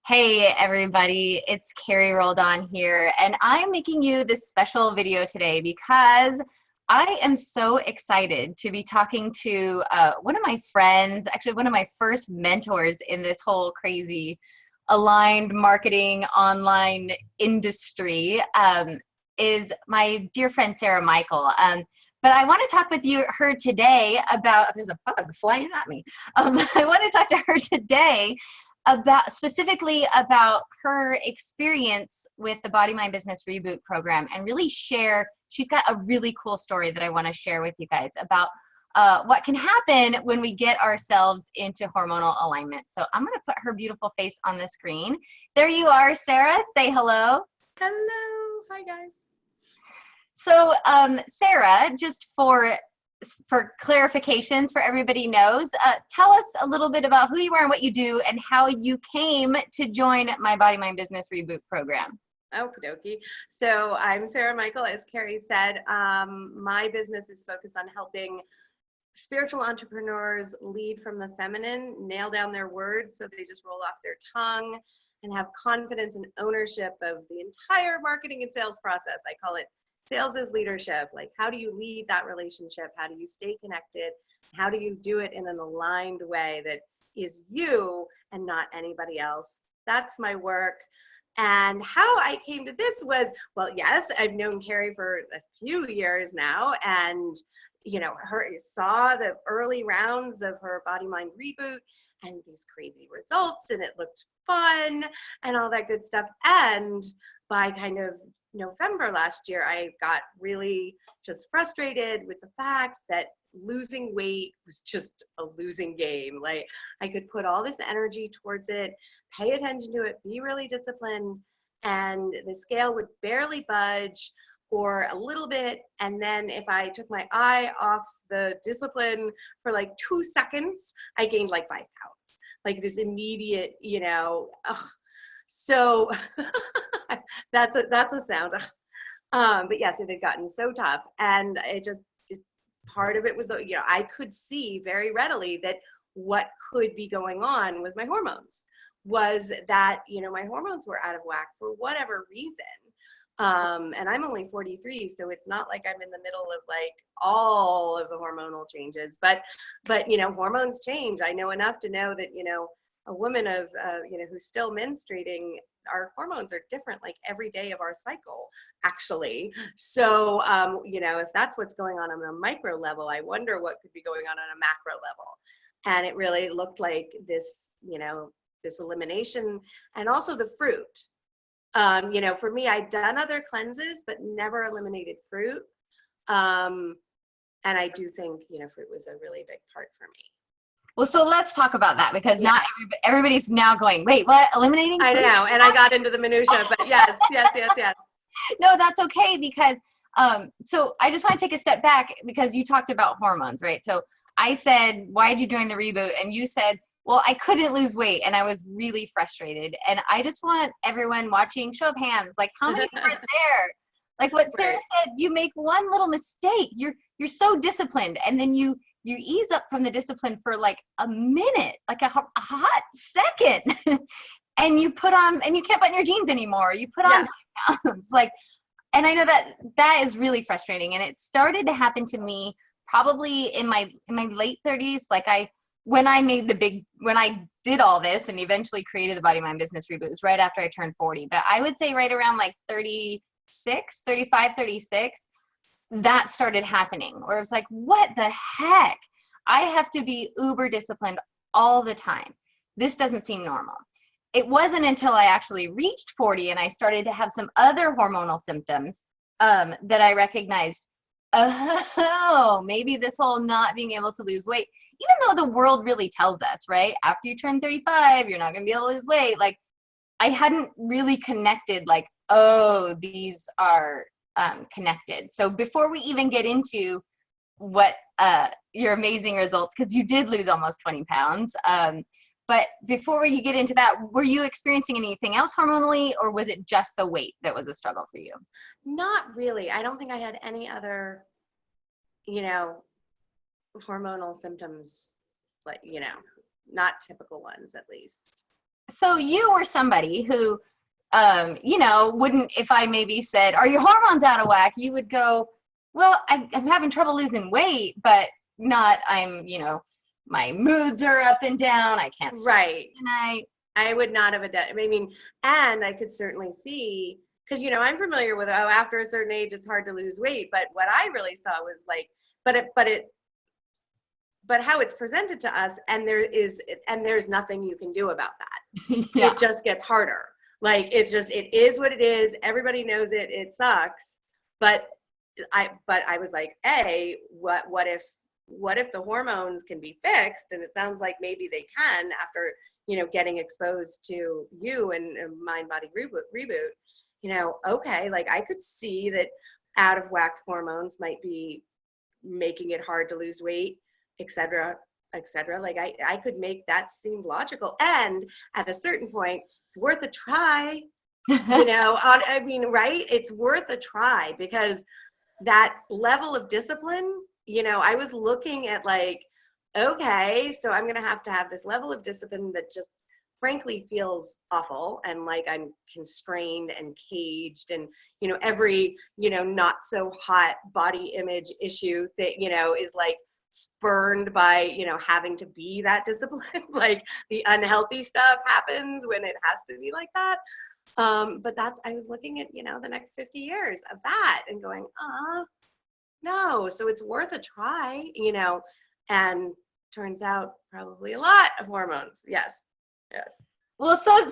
Hey everybody, it's Carrie Roldan here, and I'm making you this special video today because I am so excited to be talking to one of my friends, actually one of my first mentors in this whole crazy aligned marketing online industry, is my dear friend Sarah Michael. But I want to talk with her today about, there's a bug flying at me. I want to talk to her today specifically about her experience with the Body Mind Business Reboot program, and really share, she's got a really cool story that I want to share with you guys about what can happen when we get ourselves into hormonal alignment. So I'm going to put her beautiful face on the screen. There you are, Sarah. Say hello. Hello. Hi, guys. So Sarah, just for clarifications, for everybody knows, tell us a little bit about who you are and what you do and how you came to join my Body Mind Business Reboot program. Okie dokie. So I'm Sarah Michael, as Carrie said. My business is focused on helping spiritual entrepreneurs lead from the feminine, nail down their words so they just roll off their tongue, and have confidence and ownership of the entire marketing and sales process. I call it sales is leadership. Like, how do you lead that relationship? How do you stay connected? How do you do it in an aligned way that is you and not anybody else? That's my work. And how I came to this was, well, yes, I've known Carrie for a few years now, and saw the early rounds of her Body Mind Reboot and these crazy results, and it looked fun and all that good stuff. And by kind of November last year, I got really just frustrated with the fact that losing weight was just a losing game. Like, I could put all this energy towards it, pay attention to it, be really disciplined, and the scale would barely budge or a little bit. And then if I took my eye off the discipline for like 2 seconds, I gained like 5 pounds. Like this immediate, So that's a sound. But yes, it had gotten so tough, and part of it was, I could see very readily that what could be going on was my hormones. Was that my hormones were out of whack for whatever reason. And I'm only 43, so it's not like I'm in the middle of like all of the hormonal changes, but hormones change. I know enough to know that a woman of who's still menstruating, our hormones are different like every day of our cycle, actually. So if that's what's going on a micro level, I wonder what could be going on a macro level. And it really looked like this this elimination, and also the fruit. For me, I'd done other cleanses, but never eliminated fruit. And I do think, fruit was a really big part for me. Well, so let's talk about that, because not everybody's now going, wait, what? Eliminating fruit? I know, and I got into the minutia, but yes. No, that's okay, because so I just want to take a step back, because you talked about hormones, right? So I said, why'd you join the reboot? And you said, well, I couldn't lose weight and I was really frustrated. And I just want everyone watching, show of hands, like how many are there? Like what Sarah said, you make one little mistake, you're so disciplined, and then you ease up from the discipline for like a minute, like a hot second, and you put on, and you can't button your jeans anymore. You put on pounds, like, and I know that is really frustrating. And it started to happen to me probably in my late 30s. Like when I did all this and eventually created the Body Mind Business Reboot, it was right after I turned 40. But I would say right around like 36, that started happening, where it's like, what the heck? I have to be uber disciplined all the time. This doesn't seem normal. It wasn't until I actually reached 40 and I started to have some other hormonal symptoms that I recognized, oh, maybe this whole not being able to lose weight, even though the world really tells us, right? After you turn 35, you're not going to be able to lose weight. Like, I hadn't really connected, like, oh, these are connected. So before we even get into what your amazing results, because you did lose almost 20 pounds, but before you get into that, were you experiencing anything else hormonally, or was it just the weight that was a struggle for you? Not really. I don't think I had any other, hormonal symptoms, like, not typical ones at least. So you were somebody who, wouldn't, if I maybe said, are your hormones out of whack? You would go, well, I'm having trouble losing weight, but not, my moods are up and down. I can't sleep Right. tonight. I would not have and I could certainly see, because, I'm familiar with, after a certain age, it's hard to lose weight. But what I really saw was like, but how it's presented to us, and there's nothing you can do about that. Yeah. It just gets harder. Like, it is what it is. Everybody knows it. It sucks. But I was like, what if the hormones can be fixed? And it sounds like maybe they can after, getting exposed to you and Mind Body Reboot. Okay, like I could see that out of whack hormones might be making it hard to lose weight, etc., etc. Like I could make that seem logical, and at a certain point, it's worth a try. Right? It's worth a try, because that level of discipline, I was looking at like, okay, so I'm going to have this level of discipline that just frankly feels awful, and like I'm constrained and caged, and every not so hot body image issue that is like spurned by having to be that disciplined. Like the unhealthy stuff happens when it has to be like that. But I was looking at the next 50 years of that and going, no, so it's worth a try, and turns out probably a lot of hormones. Yes. Well, so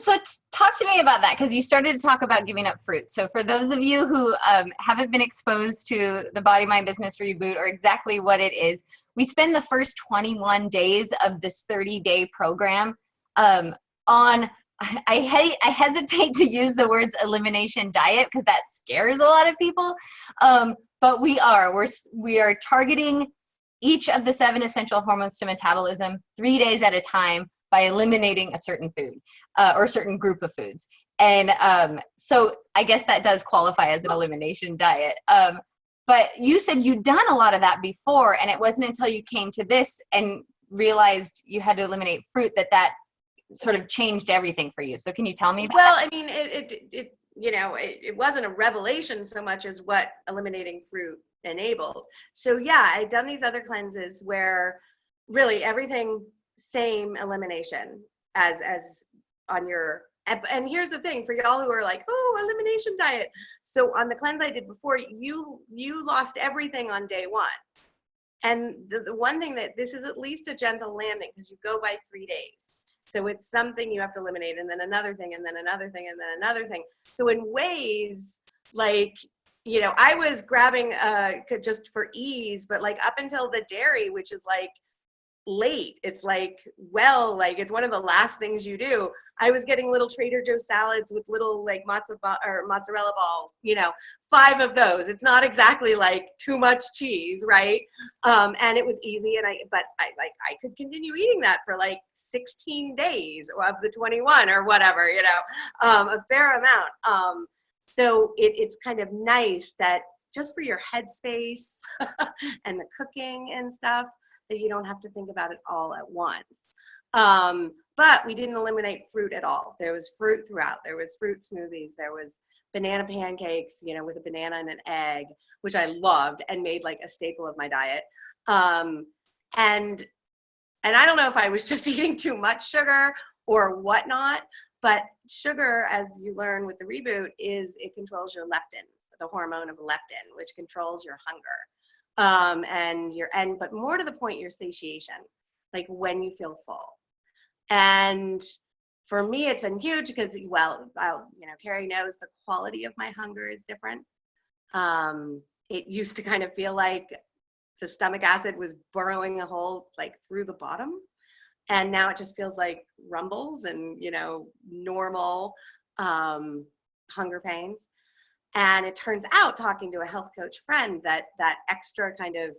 talk to me about that, because you started to talk about giving up fruit. So for those of you who haven't been exposed to the Body Mind Business Reboot or exactly what it is, we spend the first 21 days of this 30-day program on, I hesitate to use the words elimination diet because that scares a lot of people, but we are targeting each of the 7 essential hormones to metabolism 3 days at a time by eliminating a certain food or a certain group of foods. And so I guess that does qualify as an elimination diet. But you said you'd done a lot of that before, and it wasn't until you came to this and realized you had to eliminate fruit that sort of changed everything for you. So can you tell me about that? It wasn't a revelation so much as what eliminating fruit enabled. So yeah, I'd done these other cleanses where really everything same elimination as on your, and here's the thing for y'all who are like, oh, elimination diet. So on the cleanse I did before, you lost everything on day 1. And the one thing that this is at least a gentle landing, because you go by 3 days. So it's something you have to eliminate, and then another thing, and then another thing, and then another thing. So in ways, like, I was grabbing just for ease, but like up until the dairy, which is like late, it's like, it's one of the last things you do. I was getting little Trader Joe salads with little like mozzarella balls, 5 of those. It's not exactly like too much cheese, right? And it was easy, and I could continue eating that for like 16 days of the 21 or whatever, a fair amount. So it's kind of nice that just for your headspace and the cooking and stuff, that you don't have to think about it all at once. But we didn't eliminate fruit at all. There was fruit throughout. There was fruit smoothies. There was banana pancakes, with a banana and an egg, which I loved and made like a staple of my diet. And I don't know if I was just eating too much sugar or whatnot, but sugar, as you learn with the reboot, it controls your leptin, the hormone of leptin, which controls your hunger. But more to the point, your satiation, like when you feel full. And for me, it's been huge because, Carrie knows the quality of my hunger is different. It used to kind of feel like the stomach acid was burrowing a hole like through the bottom. And now it just feels like rumbles and, normal hunger pains. And it turns out, talking to a health coach friend, that extra kind of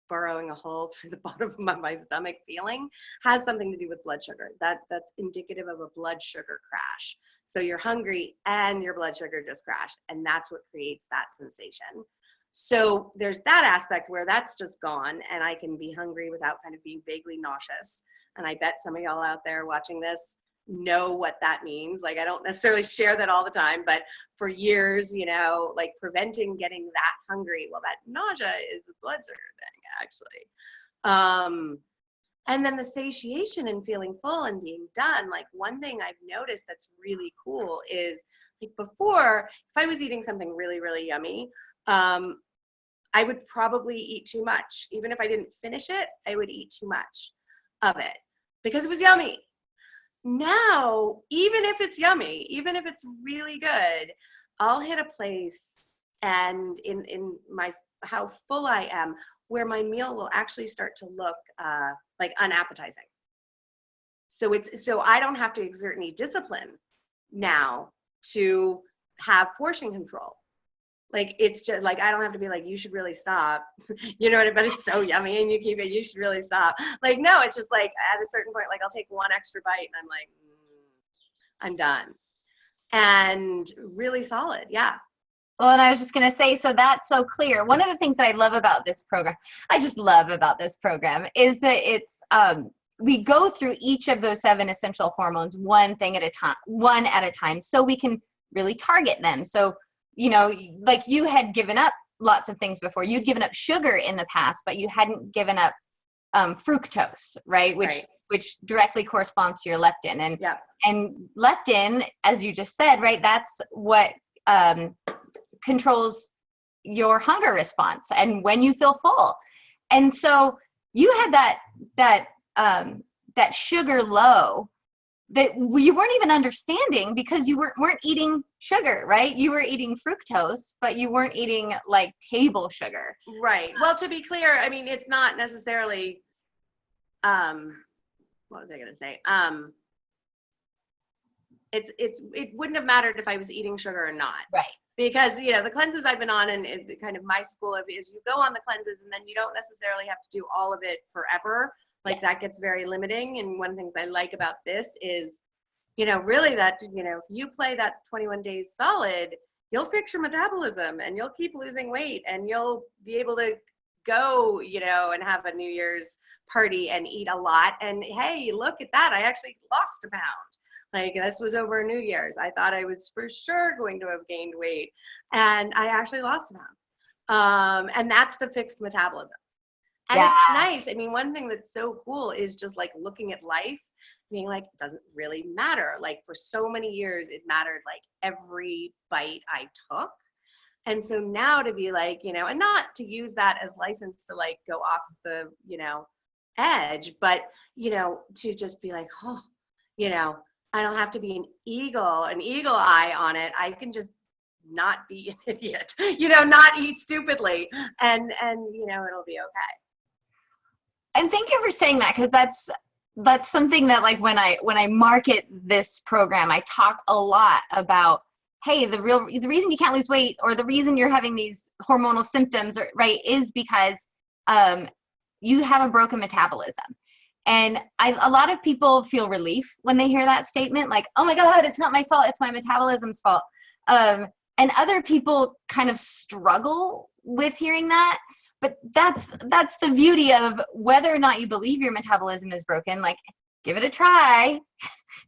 burrowing a hole through the bottom of my stomach feeling has something to do with blood sugar. That's indicative of a blood sugar crash. So you're hungry and your blood sugar just crashed, and that's what creates that sensation. So there's that aspect where that's just gone, and I can be hungry without kind of being vaguely nauseous. And I bet some of y'all out there watching this know what that means. Like, I don't necessarily share that all the time, but for years, you know, like preventing getting that hungry. Well, that nausea is a blood sugar thing, actually. And then the satiation and feeling full and being done. Like, one thing I've noticed that's really cool is, like, before, if I was eating something really, really yummy, I would probably eat too much. Even if I didn't finish it, I would eat too much of it because it was yummy. Now, even if it's yummy, even if it's really good, I'll hit a place and in my how full I am, where my meal will actually start to look like unappetizing. So I don't have to exert any discipline now to have portion control. Like, it's just like, I don't have to be like, you should really stop. You know what I mean? But it's so yummy and you keep it, you should really stop. Like, no, it's just like at a certain point, like, I'll take one extra bite and I'm like, I'm done. And really solid. Yeah. Well, and I was just going to say, so that's so clear. One of the things that I love about this program, I just love about this program, is that it's, we go through each of those 7 essential hormones one at a time, so we can really target them. So, you know, like, you had given up lots of things before. You'd given up sugar in the past, but you hadn't given up fructose, right? Which directly corresponds to your leptin. And leptin, as you just said, right, that's what controls your hunger response and when you feel full. And so you had that sugar low that you weren't even understanding because you weren't eating sugar, right? You were eating fructose, but you weren't eating like table sugar. Right. Well, to be clear, I mean, it's not necessarily, what was I going to say? It wouldn't have mattered if I was eating sugar or not. Right. Because, you know, the cleanses I've been on, and kind of my school of is, you go on the cleanses and then you don't necessarily have to do all of it forever. Like, that gets very limiting. And one of the things I like about this is, you know, really that, you know, if you play that 21 days solid, you'll fix your metabolism and you'll keep losing weight and you'll be able to go, you know, and have a New Year's party and eat a lot. And hey, look at that. I actually lost a pound. Like, this was over New Year's. I thought I was for sure going to have gained weight, and I actually lost a pound. And that's the fixed metabolism. And it's nice. I mean, one thing that's so cool is just like looking at life, being like, it doesn't really matter. Like, for so many years, it mattered like every bite I took. And so now to be like, you know, and not to use that as license to like go off the, you know, edge, but, you know, to just be like, oh, you know, I don't have to be an eagle eye on it. I can just not be an idiot, you know, not eat stupidly, and you know, it'll be okay. And thank you for saying that, because that's something that, like, when I market this program, I talk a lot about, hey, the reason you can't lose weight, or the reason you're having these hormonal symptoms, right, is because you have a broken metabolism. And a lot of people feel relief when they hear that statement, like, oh my God, it's not my fault, it's my metabolism's fault. And other people kind of struggle with hearing that. But that's the beauty of whether or not you believe your metabolism is broken. Like, give it a try,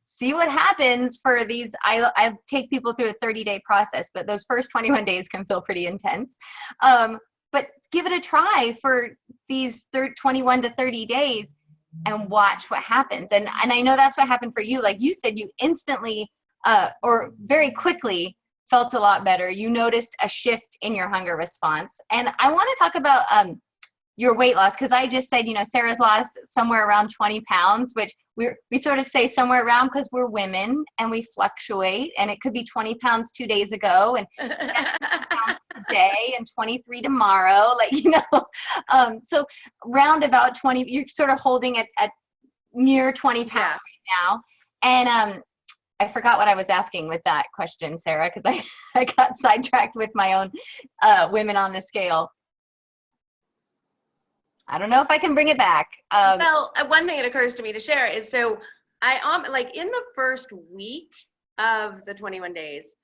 see what happens for these. I take people through a 30-day process, but those first 21 days can feel pretty intense. But give it a try for these 21 to 30 days and watch what happens. And I know that's what happened for you. Like you said, you instantly or very quickly felt a lot better. You noticed a shift in your hunger response. And I want to talk about your weight loss, because I just said, you know, Sarah's lost somewhere around 20 pounds, which we sort of say somewhere around because we're women and we fluctuate, and it could be 20 pounds 2 days ago and 10 pounds today and 23 tomorrow, like, you know. So round about 20, you're sort of holding it at near 20 pounds right now. And I forgot what I was asking with that question, Sarah, because I got sidetracked with my own women on the scale. I don't know if I can bring it back. Well, one thing that occurs to me to share is, so I like in the first week of the 21 days,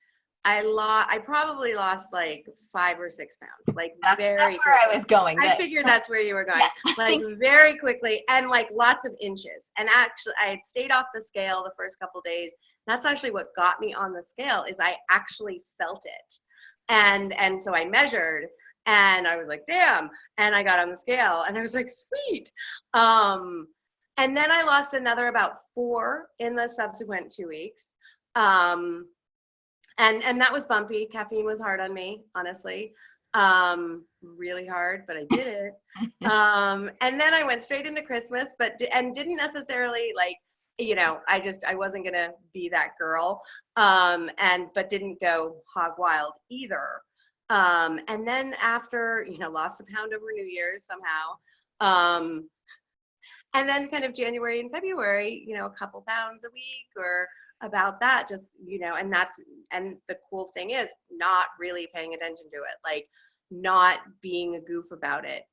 I probably lost like 5 or 6 pounds, like That's very where I quickly. was going. I figured that's where you were going, Yeah. like very quickly and like lots of inches. And actually, I had stayed off the scale the first couple days. That's actually what got me on the scale is I actually felt it, and so I measured, and I was like, damn, and I got on the scale, and I was like, sweet. And then I lost another about 4 in the subsequent 2 weeks. And that was bumpy. Caffeine was hard on me, honestly. Really hard, but I did it. And then I went straight into Christmas, and didn't necessarily like, I wasn't gonna be that girl. But didn't go hog wild either. And then after, lost a pound over New Year's somehow. And then kind of January and February, a couple pounds a week or about that, just, and the cool thing is not really paying attention to it, like not being a goof about it,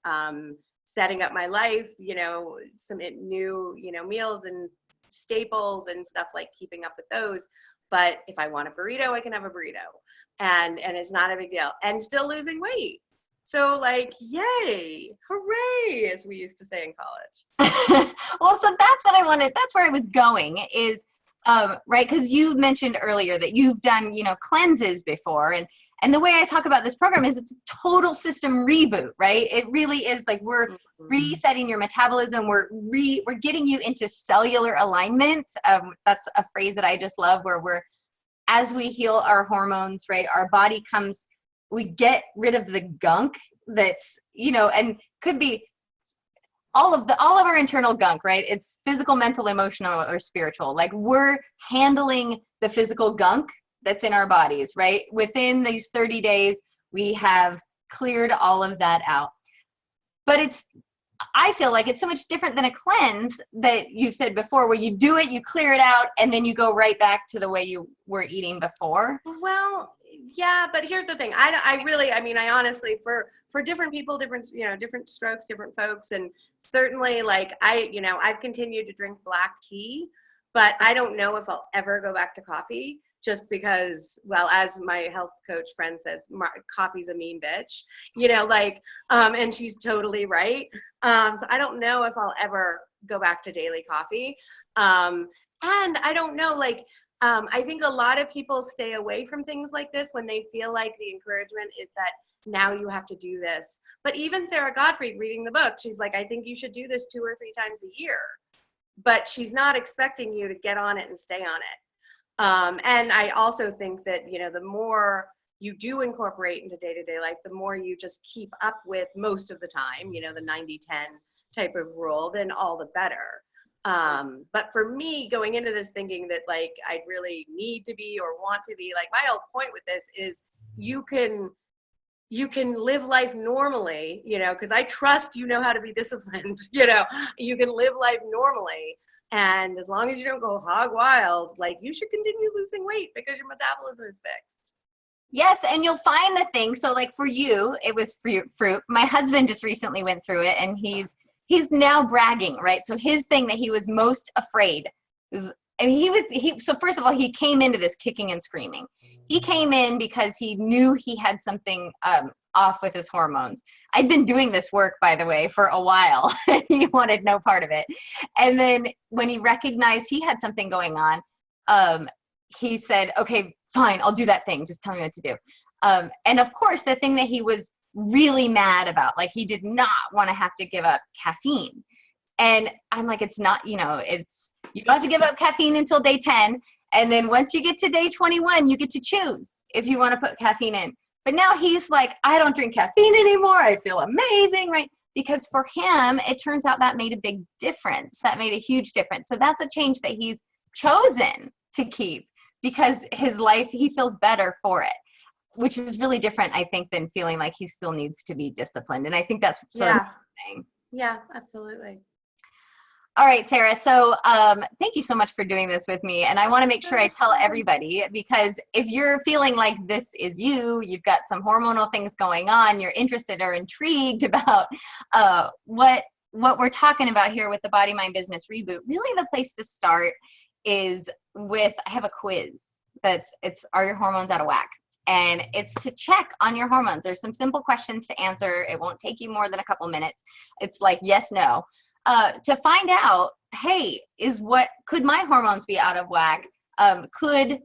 setting up my life, some new, meals and staples and stuff, like keeping up with those. But if I want a burrito, I can have a burrito, and it's not a big deal, and still losing weight. So like, yay, hooray, as we used to say in college. Well, so that's what I wanted. That's where I was going is, right. Cause you mentioned earlier that you've done, cleanses before. And the way I talk about this program is it's a total system reboot, right? It really is like we're resetting your metabolism. We're getting you into cellular alignment. That's a phrase that I just love, where as we heal our hormones, right? Our body we get rid of the gunk that's, and could be all of our internal gunk, right? It's physical, mental, emotional, or spiritual. Like we're handling the physical gunk that's in our bodies, right? Within these 30 days, we have cleared all of that out. But I feel like it's so much different than a cleanse that you said before, where you do it, you clear it out, and then you go right back to the way you were eating before. Well, yeah, but here's the thing. I honestly, for different people, different strokes, different folks, and certainly like I've continued to drink black tea, but I don't know if I'll ever go back to coffee, just because, well, as my health coach friend says, coffee's a mean bitch, and she's totally right. So I don't know if I'll ever go back to daily coffee. And I don't know, I think a lot of people stay away from things like this when they feel like the encouragement is that now you have to do this. But even Sarah Gottfried, reading the book, she's like, I think you should do this 2 or 3 times a year. But she's not expecting you to get on it and stay on it. And I also think that, the more you do incorporate into day-to-day life, the more you just keep up with most of the time, the 90-10 type of rule, then all the better. But for me, going into this thinking that like I'd really need to be or want to be, like my whole point with this is you can live life normally, because I trust how to be disciplined, you can live life normally. And as long as you don't go hog wild, like you should continue losing weight because your metabolism is fixed. Yes, and you'll find the thing. So like for you, it was fruit. My husband just recently went through it, and he's now bragging, right? So his thing that he was most afraid was, and so first of all, he came into this kicking and screaming. He came in because he knew he had something off with his hormones. I'd been doing this work, by the way, for a while. He wanted no part of it. And then when he recognized he had something going on, he said, okay, fine, I'll do that thing. Just tell me what to do. And of course, the thing that he was really mad about, like he did not want to have to give up caffeine. And I'm like, it's not, you don't have to give up caffeine until day 10. And then once you get to day 21, you get to choose if you want to put caffeine in. But now he's like, I don't drink caffeine anymore. I feel amazing, right? Because for him, it turns out that made a big difference. That made a huge difference. So that's a change that he's chosen to keep because his life, he feels better for it, which is really different, I think, than feeling like he still needs to be disciplined. And I think that's sort of the thing. Yeah, absolutely. All right, Sarah. So thank you so much for doing this with me. And I want to make sure I tell everybody, because if you're feeling like this is you've got some hormonal things going on, you're interested or intrigued about what we're talking about here with the Body Mind Business Reboot, really the place to start is with, I have a quiz are your hormones out of whack? And it's to check on your hormones. There's some simple questions to answer. It won't take you more than a couple minutes. It's like yes, no, to find out, hey, could my hormones be out of whack? Could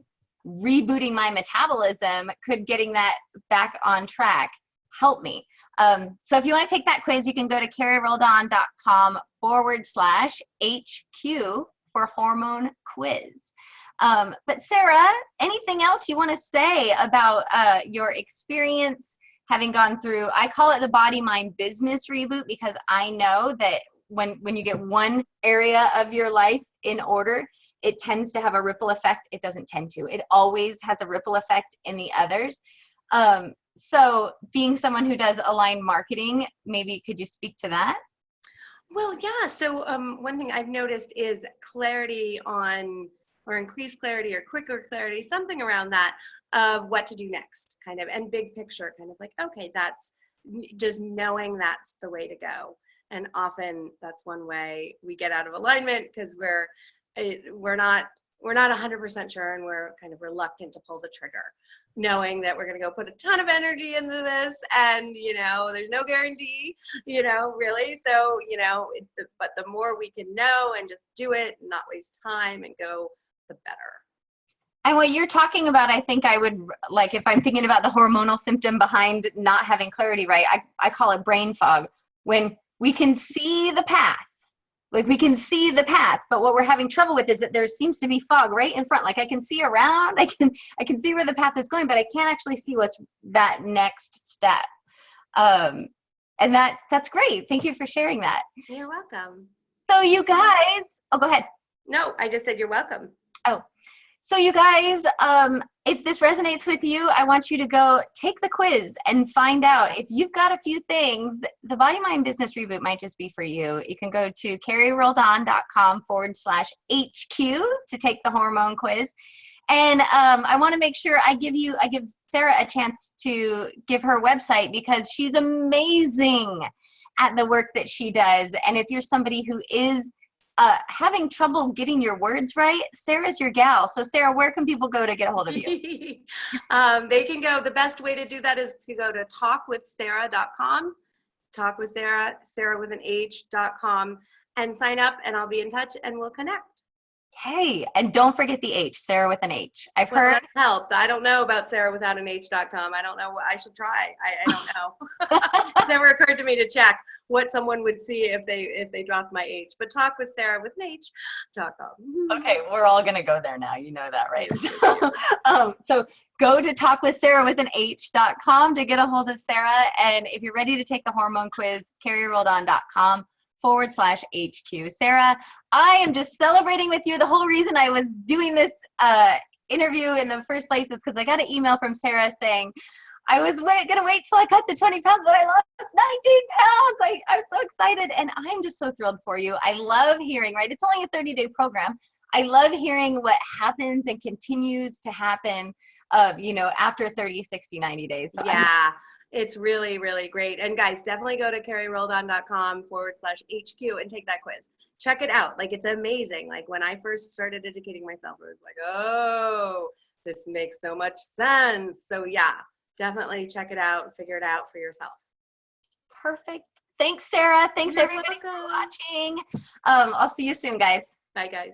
rebooting my metabolism, could getting that back on track help me? So if you want to take that quiz, you can go to carrieroldan.com/HQ for hormone quiz. But Sarah, anything else you want to say about your experience having gone through, I call it the body, mind, business reboot, because I know that when you get one area of your life in order, it tends to have a ripple effect. It doesn't tend to. It always has a ripple effect in the others. So being someone who does aligned marketing, maybe could you speak to that? Well, yeah. So one thing I've noticed is clarity on, or increased clarity or quicker clarity, something around that, of what to do next, kind of, and big picture, kind of like, okay, that's just knowing that's the way to go. And often that's one way we get out of alignment, because we're not 100% sure, and we're kind of reluctant to pull the trigger, knowing that we're going to go put a ton of energy into this, and there's no guarantee, really. So but the more we can know and just do it, and not waste time and go, the better. And what you're talking about, I think I would, like, if I'm thinking about the hormonal symptom behind not having clarity, right, I call it brain fog. When we can see the path, but what we're having trouble with is that there seems to be fog right in front. Like, I can see around, I can see where the path is going, but I can't actually see what's that next step. And that's great. Thank you for sharing that. You're welcome. So you guys, go ahead. No, I just said you're welcome. Oh, so you guys, if this resonates with you, I want you to go take the quiz and find out if you've got a few things. The Body, Mind, Business Reboot might just be for you. You can go to carrieroldan.com/HQ to take the hormone quiz. And I want to make sure I give Sarah a chance to give her website, because she's amazing at the work that she does. And if you're somebody who is having trouble getting your words right, Sarah's your gal. So Sarah, where can people go to get a hold of you? They can go, the best way to do that is to go to talkwithsarah.com, Sarah with an H.com, and sign up, and I'll be in touch and we'll connect. Hey, and don't forget the H, Sarah with an H. I've heard that helped. I don't know about Sarah without an H.com. I don't know. I should try. I don't know. It never occurred to me to check what someone would see if they dropped my H. But talk with Sarah with an H.com. Okay, we're all gonna go there now. You know that, right? So go to talkwithsarah.com to get a hold of Sarah. And if you're ready to take the hormone quiz, carrieroldan.com/HQ. Sarah, I am just celebrating with you. The whole reason I was doing this interview in the first place is because I got an email from Sarah saying, I was going to wait till I cut to 20 pounds, but I lost 19 pounds. I'm so excited. And I'm just so thrilled for you. I love hearing, right? It's only a 30-day program. I love hearing what happens and continues to happen, after 30, 60, 90 days. So yeah. It's really, really great. And guys, definitely go to carrieroldan.com/HQ and take that quiz. Check it out. Like, it's amazing. Like, when I first started educating myself, I was like, oh, this makes so much sense. So yeah, definitely check it out and figure it out for yourself. Perfect. Thanks, Sarah. Thanks, You're everybody, welcome. for watching. I'll see you soon, guys. Bye, guys.